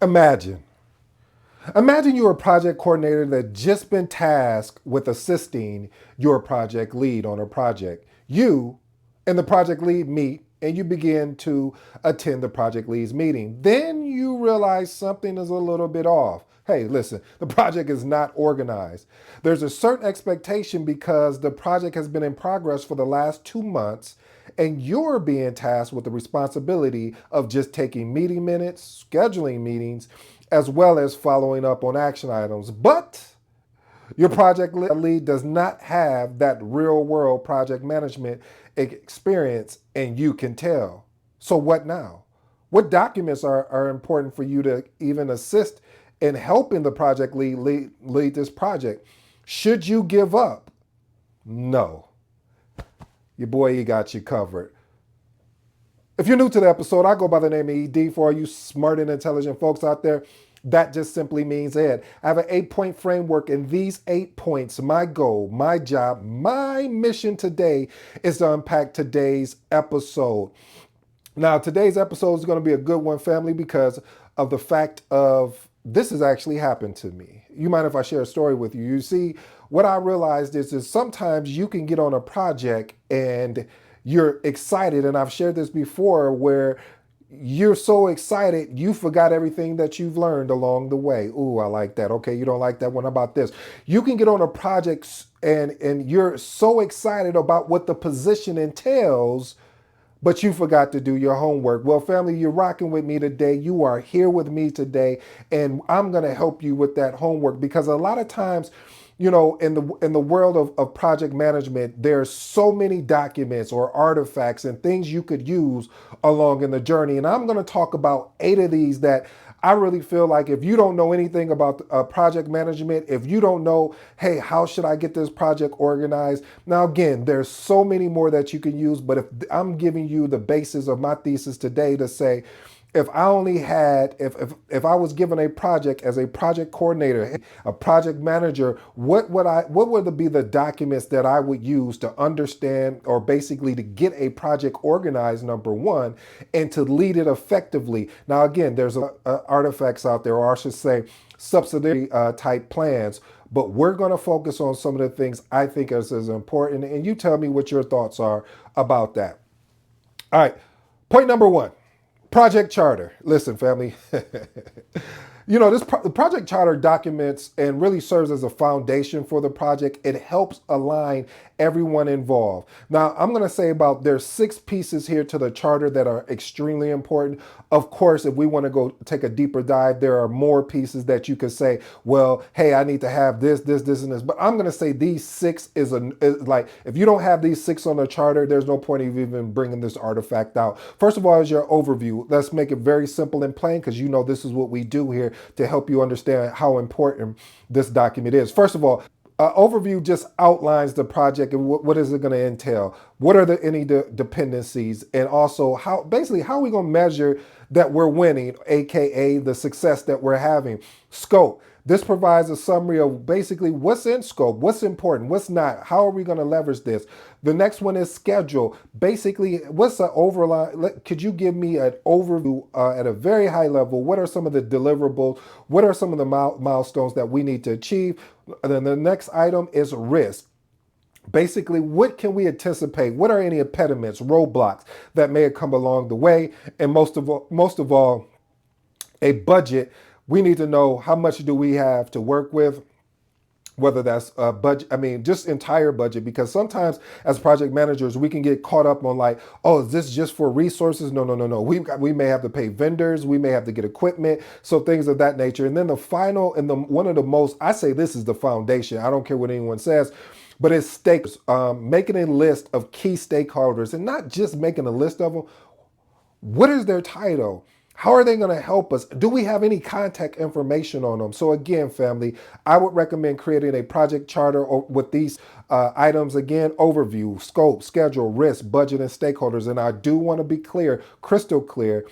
Imagine. Imagine you're a project coordinator that just been tasked with assisting your project lead on a project. You and the project lead meet and you begin to attend the project lead's meeting. Then you realize something is a little bit off. Hey, listen, the project is not organized. There's a certain expectation because the project has been in progress for the last 2 months and you're being tasked with the responsibility of just taking meeting minutes, scheduling meetings, as well as following up on action items. But your project lead does not have that real world project management experience, and you can tell. So, what now? What documents are important for you to even assist in helping the project lead this project? Should you give up? No. Your boy, he got you covered. If you're new to the episode, I go by the name of ED. For all you smart and intelligent folks out there, that just simply means Ed. I have an 8-point framework, and these 8 points, my goal, my job, my mission today is to unpack today's episode. Now, today's episode is going to be a good one, family, because of the fact of this has actually happened to me. You mind if I share a story with you? You see, what I realized is sometimes you can get on a project and you're excited, and I've shared this before, where you're so excited you forgot everything that you've learned along the way. Ooh, I like that. Okay, you don't like that one. How about this? You can get on a project and you're so excited about what the position entails, but you forgot to do your homework. Well, family, you're rocking with me today. You are here with me today, and I'm going to help you with that homework because a lot of times, in the world of project management, there's so many documents or artifacts and things you could use along in the journey. And I'm going to talk about 8 of these that I really feel like if you don't know anything about project management, if you don't know, hey, how should I get this project organized? Now, again, there's so many more that you can use, but if I'm giving you the basis of my thesis today to say, if I was given a project as a project coordinator, a project manager, what would be the documents that I would use to understand or basically to get a project organized, number one, and to lead it effectively. Now, again, there's artifacts out there, or I should say subsidiary type plans, but we're going to focus on some of the things I think is important, and you tell me what your thoughts are about that. All right, point number one. Project charter. Listen, family. This project charter documents and really serves as a foundation for the project. It helps align everyone involved. Now, I'm going to say about there's 6 pieces here to the charter that are extremely important. Of course, if we want to go take a deeper dive, there are more pieces that you could say, well, hey, I need to have this, and this. But I'm going to say these 6 is like, if you don't have these 6 on the charter, there's no point of even bringing this artifact out. First of all, is your overview. Let's make it very simple and plain because this is what we do here to help you understand how important this document is. First of all, overview just outlines the project and what is it going to entail. What are any dependencies, and also how are we going to measure that we're winning, aka the success that we're having. Scope. This provides a summary of basically what's in scope, what's important, what's not, how are we going to leverage this. The next one is schedule. Basically, what's the overline? Could you give me an overview at a very high level? What are some of the deliverables? What are some of the milestones that we need to achieve? And then the next item is risk. Basically, what can we anticipate? What are any impediments, roadblocks that may have come along the way? And most of all, a budget. We need to know how much do we have to work with, whether that's a budget, just entire budget, because sometimes as project managers, we can get caught up on like, oh, is this just for resources? No, no, no, no. We may have to pay vendors. We may have to get equipment. So things of that nature. And then the final and one of the most, I say this is the foundation. I don't care what anyone says, but it's stakes, making a list of key stakeholders and not just making a list of them. What is their title? How are they going to help us? Do we have any contact information on them? So again, family, I would recommend creating a project charter with these items. Again, overview, scope, schedule, risk, budget, and stakeholders. And I do want to be clear, crystal clear.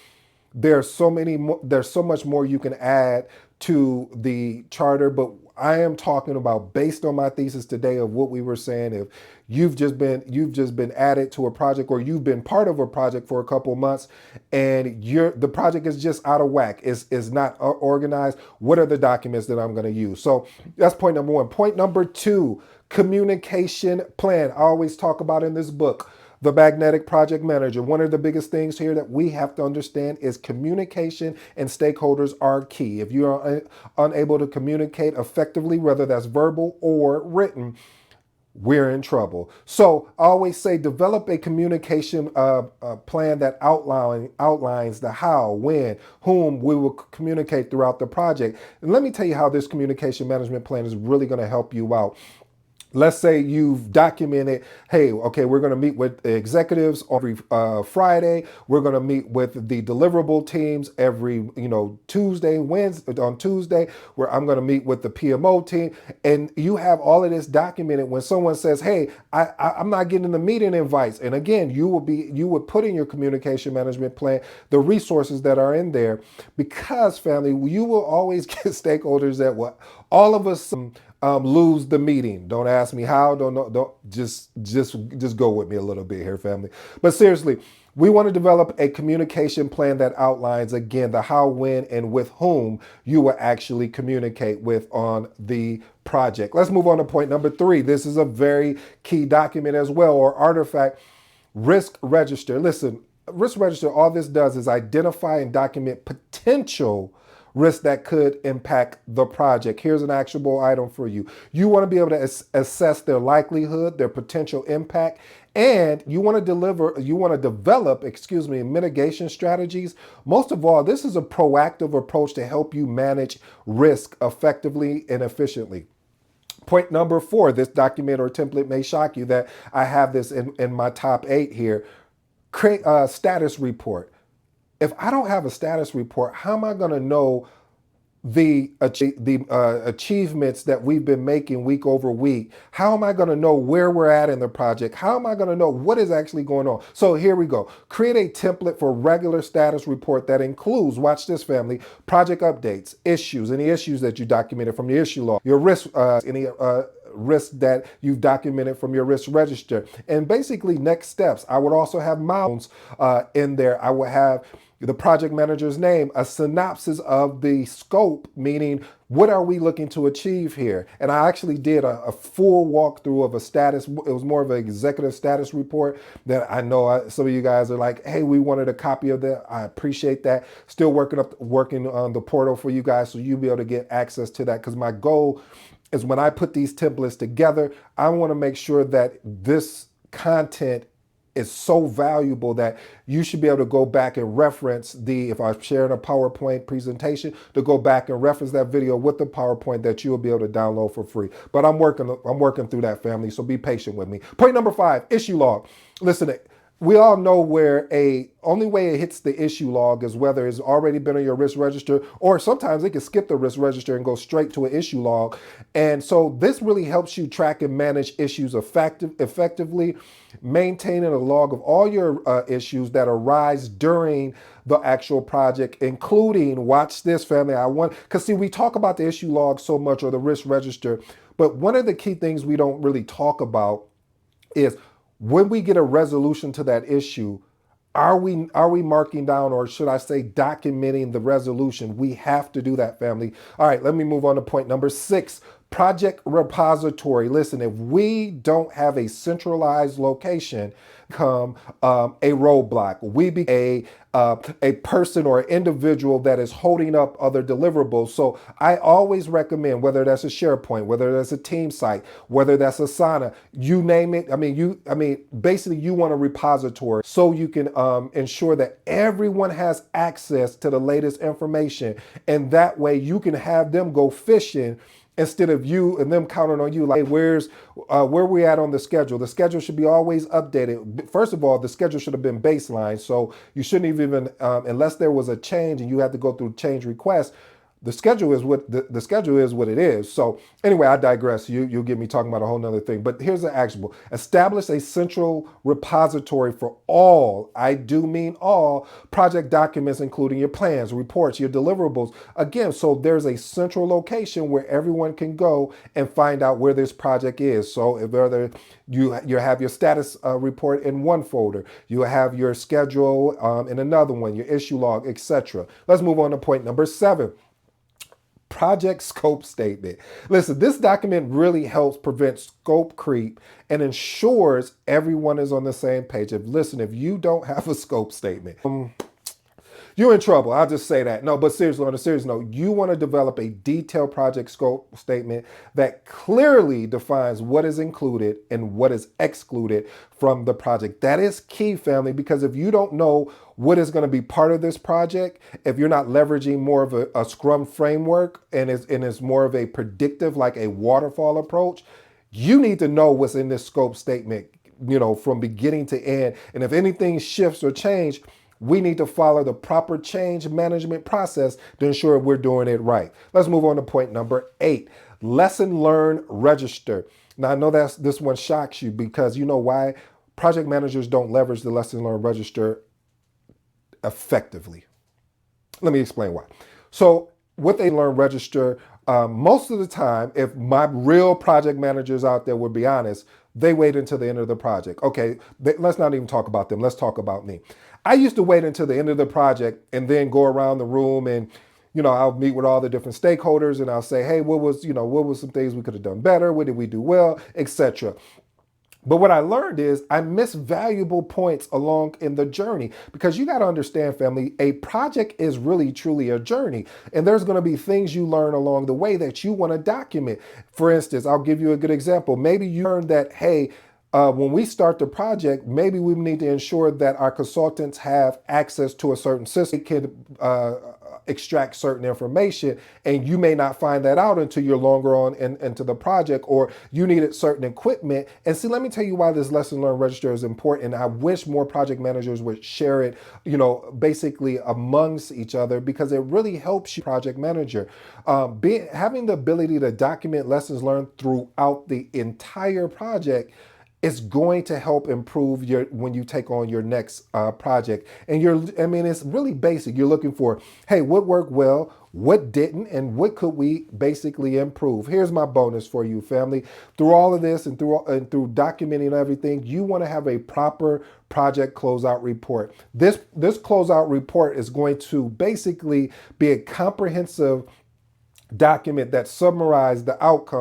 There's so much more you can add to the charter, but I am talking about based on my thesis today of what we were saying. If you've just been added to a project, or you've been part of a project for a couple months, and the project is just out of whack, is not organized, what are the documents that I'm going to use? So that's point number one. Point number two, communication plan. I always talk about in this book, The Magnetic Project Manager. One of the biggest things here that we have to understand is communication and stakeholders are key. If you are unable to communicate effectively, whether that's verbal or written, we're in trouble. So I always say develop a communication plan that outlines the how, when, whom we will communicate throughout the project. And let me tell you how this communication management plan is really going to help you out. Let's say you've documented, hey, okay, we're going to meet with the executives every Friday. We're going to meet with the deliverable teams every, Tuesday, Wednesday, on Tuesday, where I'm going to meet with the PMO team. And you have all of this documented. When someone says, hey, I'm not getting the meeting invites. And again, you would put in your communication management plan the resources that are in there, because family, you will always get stakeholders that will all of us lose the meeting. Don't ask me how. Don't know. Don't just go with me a little bit here, family. But seriously, we want to develop a communication plan that outlines again the how, when, and with whom you will actually communicate with on the project. Let's move on to point number three. This is a very key document as well, or artifact. Risk register. Listen, risk register. All this does is identify and document potential risks that could impact the project. Here's an actionable item for you. You want to be able to assess their likelihood, their potential impact, and you want to develop, mitigation strategies. Most of all, this is a proactive approach to help you manage risk effectively and efficiently. Point number four, this document or template may shock you that I have this in my top 8 here. Create a status report. If I don't have a status report, how am I going to know the achievements that we've been making week over week? How am I going to know where we're at in the project? How am I going to know what is actually going on? So here we go. Create a template for regular status report that includes, watch this family, project updates, issues, any issues that you documented from your issue log, your risk, any risk that you've documented from your risk register, and basically next steps. I would also have milestones in there. I would have the project manager's name, a synopsis of the scope, meaning what are we looking to achieve here? And I actually did a full walkthrough of a status. It was more of an executive status report that I know some of you guys are like, hey, we wanted a copy of that. I appreciate that. Still working on the portal for you guys, so you'll be able to get access to that, because my goal is when I put these templates together, I want to make sure that this content is so valuable that you should be able to go back and reference if I'm sharing a PowerPoint presentation, to go back and reference that video with the PowerPoint that you'll be able to download for free. But I'm working through that, family, so be patient with me. Point number 5, issue log. Listen, we all know where only way it hits the issue log is whether it's already been on your risk register, or sometimes it can skip the risk register and go straight to an issue log. And so this really helps you track and manage issues effectively, maintaining a log of all your issues that arise during the actual project, including, watch this family, because see, we talk about the issue log so much, or the risk register, but one of the key things we don't really talk about is when we get a resolution to that issue, are we marking down, or should I say documenting the resolution? We have to do that, family. All right, let me move on to point number 6. Project repository. Listen, if we don't have a centralized location, come a roadblock. We be a person or individual that is holding up other deliverables. So I always recommend, whether that's a SharePoint, whether that's a team site, whether that's Asana, you name it. Basically you want a repository so you can ensure that everyone has access to the latest information. And that way you can have them go fishing instead of you and them counting on you like, hey, where we at on the schedule? The schedule should be always updated. First of all, the schedule should have been baseline. So you shouldn't even, unless there was a change and you had to go through change requests, The schedule is what the schedule is what it is. So anyway, I digress. You'll get me talking about a whole nother thing. But here's the actionable. Establish a central repository for all, I do mean all, project documents, including your plans, reports, your deliverables. Again, so there's a central location where everyone can go and find out where this project is. So if whether you have your status report in one folder, you have your schedule in another one, your issue log, etc. Let's move on to point number 7. Project scope statement. Listen, this document really helps prevent scope creep and ensures everyone is on the same page. If you don't have a scope statement, you're in trouble. I'll just say that. No, but seriously, on a serious note, you want to develop a detailed project scope statement that clearly defines what is included and what is excluded from the project. That is key, family, because if you don't know what is going to be part of this project, if you're not leveraging more of a Scrum framework and it's more of a predictive, like a waterfall approach, you need to know what's in this scope statement, from beginning to end. And if anything shifts or change, we need to follow the proper change management process to ensure we're doing it right. Let's move on to point number 8. Lesson learned register. Now, I know this one shocks you because you know why? Project managers don't leverage the lesson learned register effectively. Let me explain why. So what they learn register, most of the time, if my real project managers out there would be honest, they wait until the end of the project. Okay, let's not even talk about them. Let's talk about me. I used to wait until the end of the project and then go around the room and, I'll meet with all the different stakeholders and I'll say, hey, what was some things we could have done better? What did we do well, etc. But what I learned is I missed valuable points along in the journey because you got to understand, family, a project is really, truly a journey. And there's going to be things you learn along the way that you want to document. For instance, I'll give you a good example. Maybe you learned that, hey, when we start the project, maybe we need to ensure that our consultants have access to a certain system, can extract certain information, and you may not find that out until you're longer on into the project, or you needed certain equipment. And see, let me tell you why this lesson learned register is important. I wish more project managers would share it, basically amongst each other, because it really helps you, project manager. Having the ability to document lessons learned throughout the entire project is going to help improve when you take on your next project. And it's really basic. You're looking for, hey, what worked well, what didn't, and what could we basically improve? Here's my bonus for you, family. Through all of this and through documenting everything, you want to have a proper project closeout report. This closeout report is going to basically be a comprehensive document that summarizes the outcome,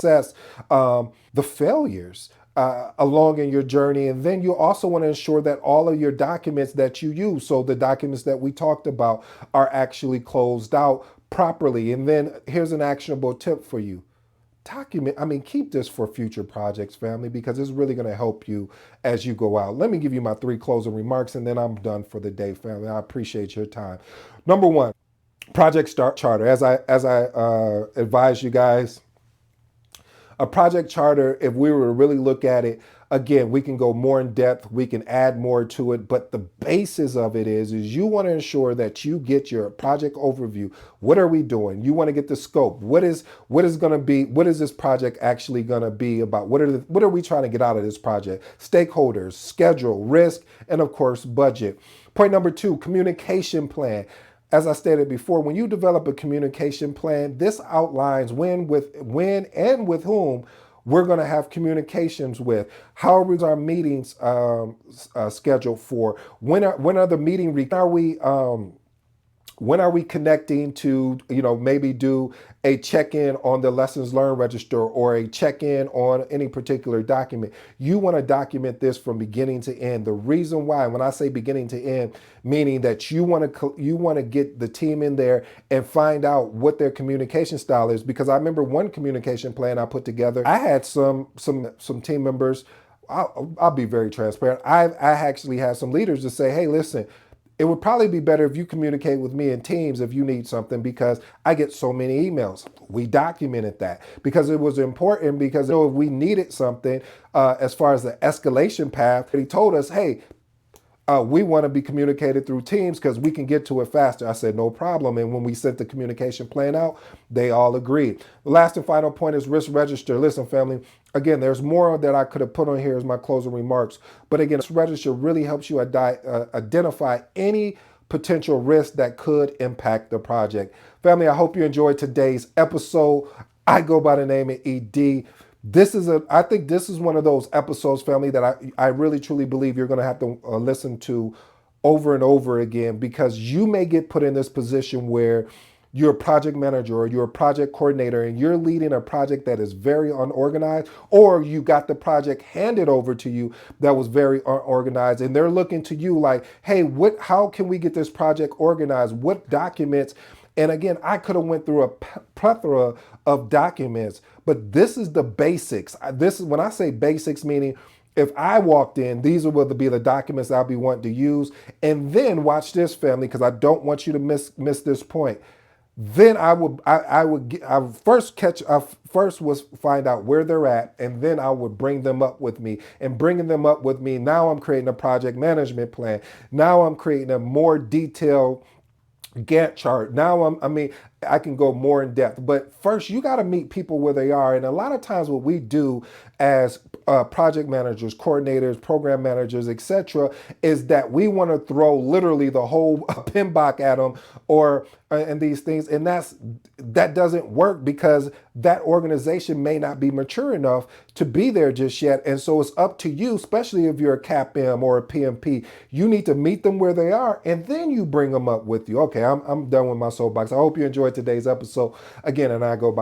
the failures, along in your journey. And then you also want to ensure that all of your documents that you use, so the documents that we talked about, are actually closed out properly. And then here's an actionable tip for you. Keep this for future projects, family, because it's really going to help you as you go out. Let me give you my 3 closing remarks and then I'm done for the day, family. I appreciate your time. Number 1, project start charter. As I advise you guys, a project charter, if we were to really look at it, again, we can go more in depth, we can add more to it, but the basis of it is you want to ensure that you get your project overview. What are we doing? You want to get the scope. What is this project actually going to be about? What are we trying to get out of this project? Stakeholders, schedule, risk, and of course, budget. Point number 2, communication plan. As I stated before, when you develop a communication plan, this outlines when and with whom we're going to have communications with. How are our meetings scheduled for? When are the meeting? When are we connecting to, maybe do a check-in on the lessons learned register or a check-in on any particular document? You want to document this from beginning to end. The reason why, when I say beginning to end, meaning that you want to get the team in there and find out what their communication style is. Because I remember one communication plan I put together, I had some team members. I'll be very transparent. I actually had some leaders to say, hey, listen, it would probably be better if you communicate with me in Teams if you need something, because I get so many emails. We documented that because it was important, because if we needed something as far as the escalation path, he told us, hey, we want to be communicated through Teams because we can get to it faster. I said, no problem. And when we sent the communication plan out, they all agreed. The last and final point is risk register. Listen, family, again, there's more that I could have put on here as my closing remarks. But again, risk register really helps you identify any potential risk that could impact the project. Family, I hope you enjoyed today's episode. I go by the name of ED. I think this is one of those episodes, family, that I really truly believe you're going to have to listen to over and over again, because you may get put in this position where you're a project manager or you're a project coordinator and you're leading a project that is very unorganized, or you got the project handed over to you that was very unorganized, and they're looking to you like, hey, how can we get this project organized? What documents? And again, I could have went through a plethora of documents, but this is the basics. This is when I say basics, meaning if I walked in, these would be the documents I'll be wanting to use. And then watch this, family, because I don't want you to miss this point. Then I first was find out where they're at, and then I would bring them up with me. And bringing them up with me, now I'm creating a project management plan. Now I'm creating a more detailed Gantt chart. Now I can go more in depth, but first you got to meet people where they are. And a lot of times what we do as project managers, coordinators, program managers, etc., is that we want to throw literally the whole pinbox at them, or and these things, and that doesn't work, because that organization may not be mature enough to be there just yet. And so it's up to you, especially if you're a CAPM or a PMP. You need to meet them where they are, and then you bring them up with you. Okay, I'm done with my soapbox. I hope you enjoyed today's episode again, and I go by